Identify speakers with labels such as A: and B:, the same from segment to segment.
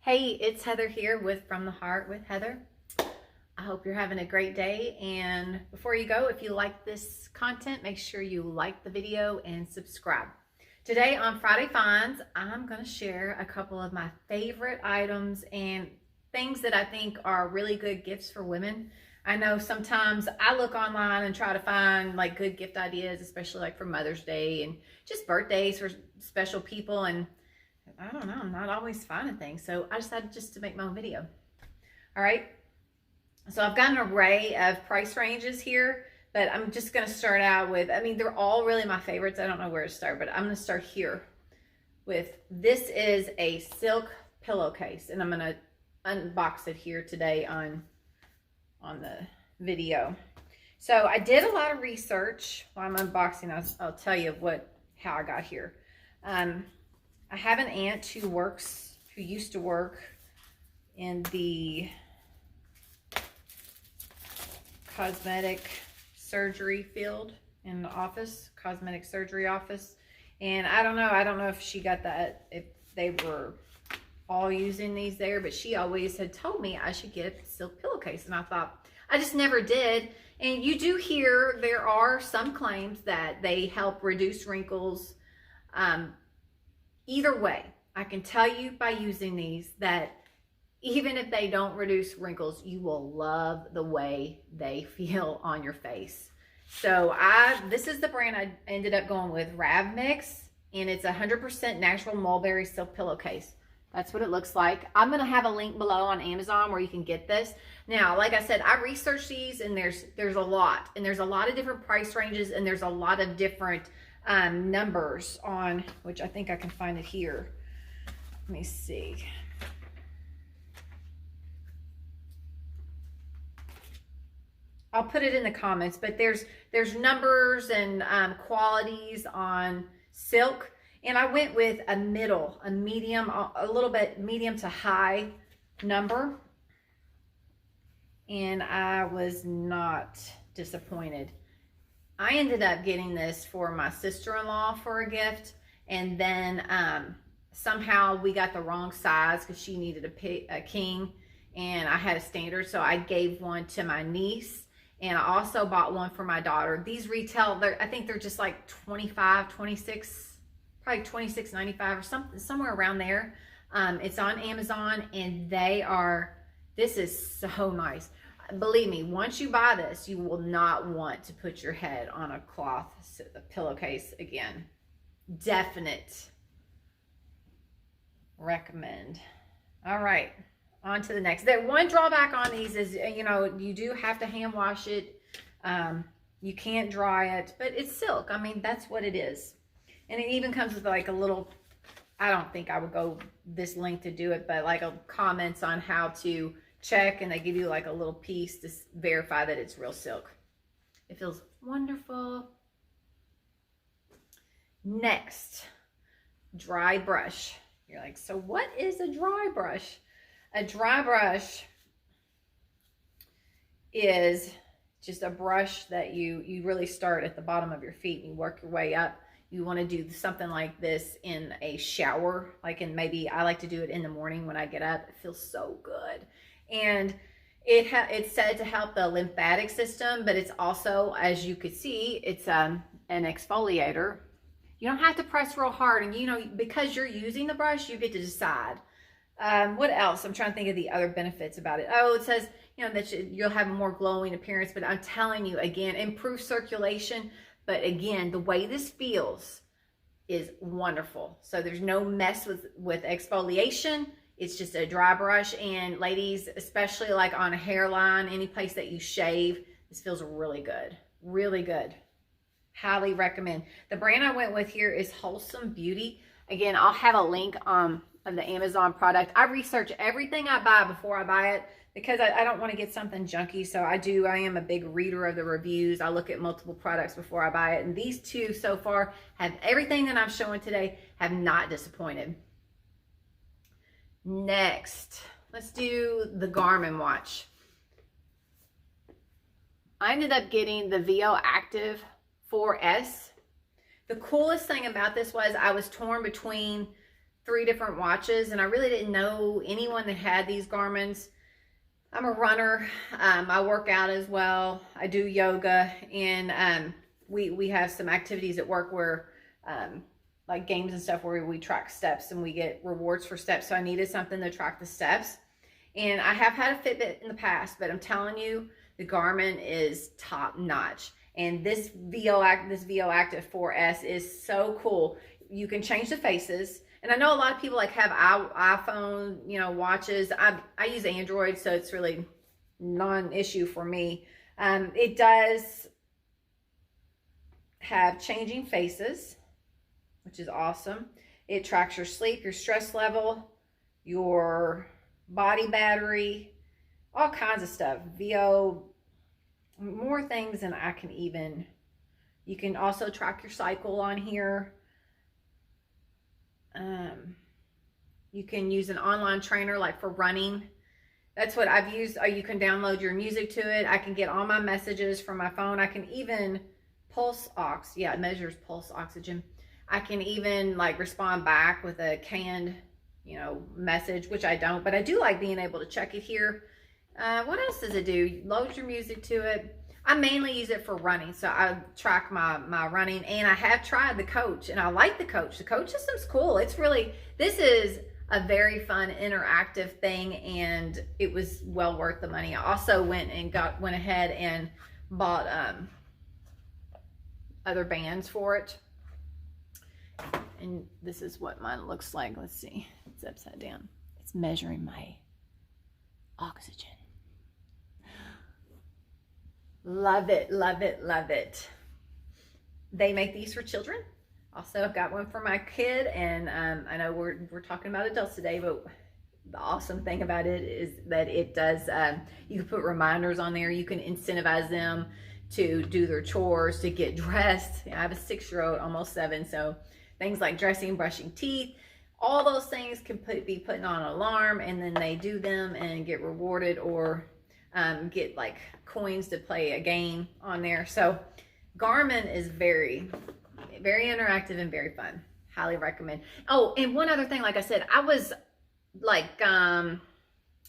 A: Hey, it's Heather here with From the Heart with Heather. I hope you're having a great day. And before you go, if you like this content, make sure you like the video and subscribe. Today on Friday Finds, I'm going to share a couple of my favorite items and things that I think are really good gifts for women. I know sometimes I look online and try to find like good gift ideas, especially like for Mother's Day and just birthdays for special people. And I don't know, I'm not always finding things. So I decided just to make my own video. All right. So I've got an array of price ranges here, but I'm just going to start out with, they're all really my favorites. I don't know where to start, but I'm going to start here with, this is a silk pillowcase, and I'm going to unbox it here today on the video. So I did a lot of research while I'm unboxing. I'll tell you how I got here. I have an aunt who used to work in the cosmetic surgery field in the office, cosmetic surgery office. And I don't know if she got that, if they were all using these there, but she always had told me I should get a silk pillowcase. And I thought, I just never did. And you do hear there are some claims that they help reduce wrinkles. Either way, I can tell you by using these that even if they don't reduce wrinkles, you will love the way they feel on your face. So this is the brand I ended up going with, Ravmix, and it's 100% natural mulberry silk pillowcase. That's what it looks like. I'm going to have a link below on Amazon where you can get this. Now, like I said, I researched these, and there's a lot, and there's a lot of different price ranges, and there's a lot of different numbers on, which I think I can find it here. Let me see. I'll put it in the comments, but there's numbers and qualities on silk, and I went with a medium, a little bit medium to high number, and I was not disappointed. I ended up getting this for my sister-in-law for a gift, and then somehow we got the wrong size because she needed a king, and I had a standard, so I gave one to my niece, and I also bought one for my daughter. These retail, I think they're just like 25, 26, probably $26.95 or something, somewhere around there. It's on Amazon, and this is so nice. Believe me, once you buy this, you will not want to put your head on a cloth pillowcase again. Definite recommend. All right, on to the next. The one drawback on these is, you do have to hand wash it. You can't dry it, but it's silk. That's what it is. And it even comes with like a little, I don't think I would go this length to do it, but like comments on how to check, and they give you like a little piece to verify that it's real silk. It feels wonderful. Next, dry brush. You're like, so what is a dry brush? A dry brush is just a brush that you really start at the bottom of your feet and you work your way up. You want to do something like this in a shower, maybe I like to do it in the morning when I get up. It feels so good. And it's said to help the lymphatic system, but it's also, as you could see, it's an exfoliator. You don't have to press real hard, and because you're using the brush, you get to decide. What else? I'm trying to think of the other benefits about it. Oh, it says, that you'll have a more glowing appearance, but I'm telling you, again, improve circulation. But again, the way this feels is wonderful. So there's no mess with exfoliation. It's just a dry brush, and ladies, especially like on a hairline, any place that you shave, this feels really good. Really good. Highly recommend. The brand I went with here is Wholesome Beauty. Again, I'll have a link of the Amazon product. I research everything I buy before I buy it because I don't want to get something junky. So I am a big reader of the reviews. I look at multiple products before I buy it. And these two so far have everything that I'm showing today, have not disappointed. Next, let's do the Garmin watch. I ended up getting the VO Active 4S. The coolest thing about this was I was torn between 3 different watches, and I really didn't know anyone that had these Garmin's. I'm a runner. I work out as well. I do yoga, and we have some activities at work where like games and stuff where we track steps and we get rewards for steps. So I needed something to track the steps. And I have had a Fitbit in the past, but I'm telling you, the Garmin is top notch. And this VO Active 4S is so cool. You can change the faces. And I know a lot of people like have iPhone, watches. I use Android, so it's really non-issue for me. It does have changing faces, which is awesome. It tracks your sleep, your stress level, your body battery, all kinds of stuff. VO, more things than I can even. You can also track your cycle on here. You can use an online trainer like for running. That's what I've used. You can download your music to it. I can get all my messages from my phone. I can even pulse ox. Yeah, it measures pulse oxygen. I can even like respond back with a canned, message, which I don't, but I do like being able to check it here. What else does it do? Load your music to it. I mainly use it for running, so I track my running, and I have tried the Coach, and I like the Coach. The Coach system's cool. This is a very fun interactive thing, and it was well worth the money. I also went ahead and bought other bands for it, and this is what mine looks like. Let's see, it's upside down. It's measuring my oxygen. Love it, love it, love it. They make these for children. Also, I've got one for my kid, and I know we're talking about adults today, but the awesome thing about it is that it does, you can put reminders on there. You can incentivize them to do their chores, to get dressed. I have a 6-year-old, almost 7, so things like dressing, brushing teeth, all those things can be putting on an alarm, and then they do them and get rewarded, or get like coins to play a game on there. So Garmin is very, very interactive and very fun. Highly recommend. Oh, and one other thing, like I said, I was like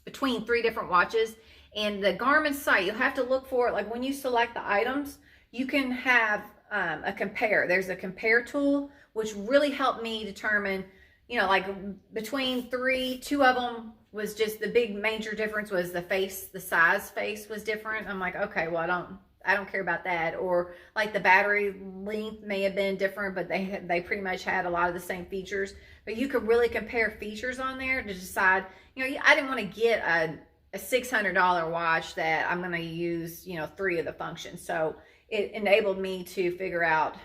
A: between 3 different watches, and the Garmin site, you'll have to look for it. Like when you select the items, you can have a compare. There's a compare tool, which really helped me determine, like between 3, 2 of them was just the big major difference was the size face was different. I'm like, okay, well, I don't care about that. Or like the battery length may have been different, but they pretty much had a lot of the same features. But you could really compare features on there to decide, I didn't want to get a $600 watch that I'm going to use, 3 of the functions. So it enabled me to figure out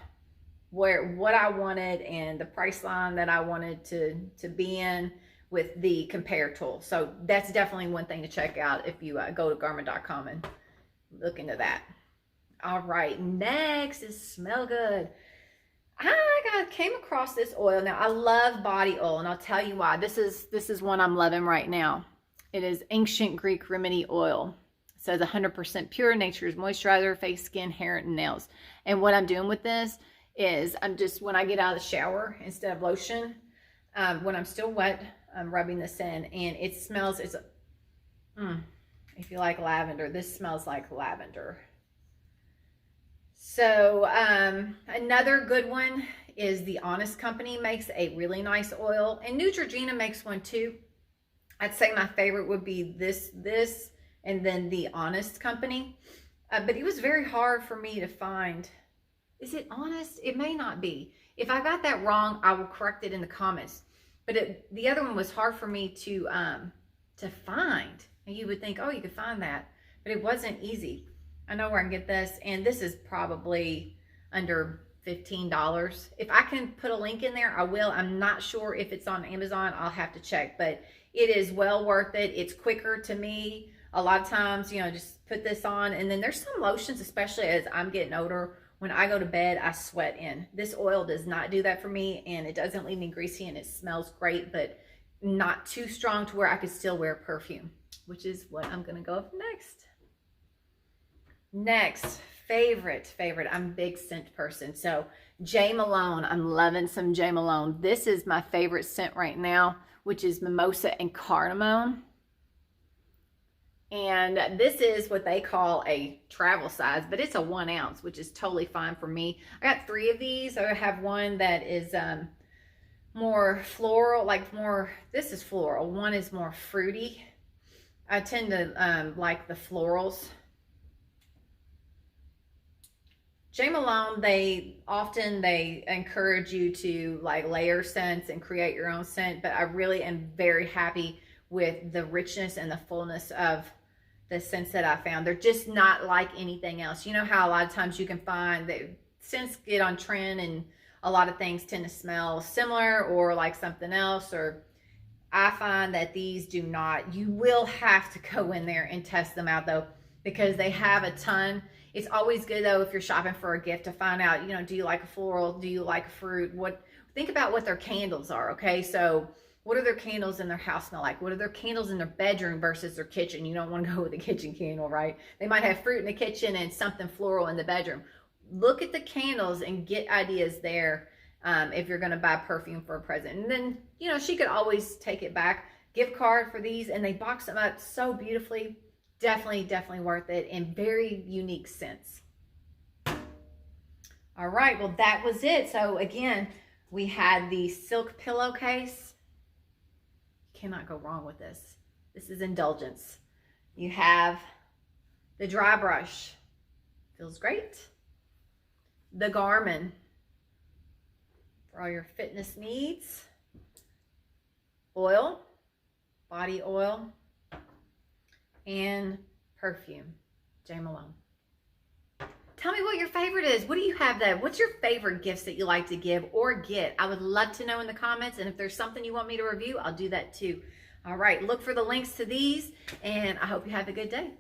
A: what I wanted and the price line that I wanted to be in with the compare tool. So that's definitely one thing to check out if you go to Garmin.com and look into that. All right, next is Smell Good. I came across this oil. Now I love body oil, and I'll tell you why. This is one I'm loving right now. It is Ancient Greek Remedy Oil. It says 100% pure, nature's moisturizer, face, skin, hair, and nails. And what I'm doing with this is when I get out of the shower, instead of lotion, when I'm still wet, I'm rubbing this in, and it smells, if you like lavender, this smells like lavender. So another good one is the Honest Company makes a really nice oil, and Neutrogena makes one too. I'd say my favorite would be this, and then the Honest Company. But it was very hard for me to find. Is it Honest? It may not be. If I got that wrong, I will correct it in the comments. But the other one was hard for me to find. And you would think, oh, you could find that, but it wasn't easy. I know where I can get this, and this is probably under $15. If I can put a link in there, I will. I'm not sure if it's on Amazon. I'll have to check, but it is well worth it. It's quicker to me. A lot of times, just put this on, and then there's some lotions, especially as I'm getting older. When I go to bed, I sweat in. This oil does not do that for me, and it doesn't leave me greasy, and it smells great, but not too strong to where I could still wear perfume, which is what I'm going to go with next. Next, favorite. I'm a big scent person. So J. Malone. I'm loving some J. Malone. This is my favorite scent right now, which is mimosa and cardamom. And this is what they call a travel size, but it's a 1 ounce, which is totally fine for me. I got 3 of these. I have one that is more floral, like more, this is floral. One is more fruity. I tend to like the florals. J. Malone, they encourage you to like layer scents and create your own scent, but I really am very happy with the richness and the fullness of the scents that I found. They're just not like anything else. You know how a lot of times you can find that scents get on trend and a lot of things tend to smell similar or like something else, or I find that these do not. You will have to go in there and test them out though, because they have a ton. It's always good though, if you're shopping for a gift, to find out, you know, do you like a floral? Do you like a fruit? Think about what their candles are, okay? So what are their candles in their house smell like? What are their candles in their bedroom versus their kitchen? You don't want to go with a kitchen candle, right? They might have fruit in the kitchen and something floral in the bedroom. Look at the candles and get ideas there if you're going to buy perfume for a present. And then, you know, she could always take it back. Gift card for these, and they box them up so beautifully. Definitely worth it, and very unique scents. All right, well, that was it. So again, we had the silk pillowcase. Cannot go wrong with this. This is indulgence. You have the dry brush. Feels great. The Garmin for all your fitness needs. Oil, body oil, and perfume. J. Malone. Tell me what your favorite is. What do you have that? What's your favorite gifts that you like to give or get? I would love to know in the comments. And if there's something you want me to review, I'll do that too. All right, look for the links to these, and I hope you have a good day.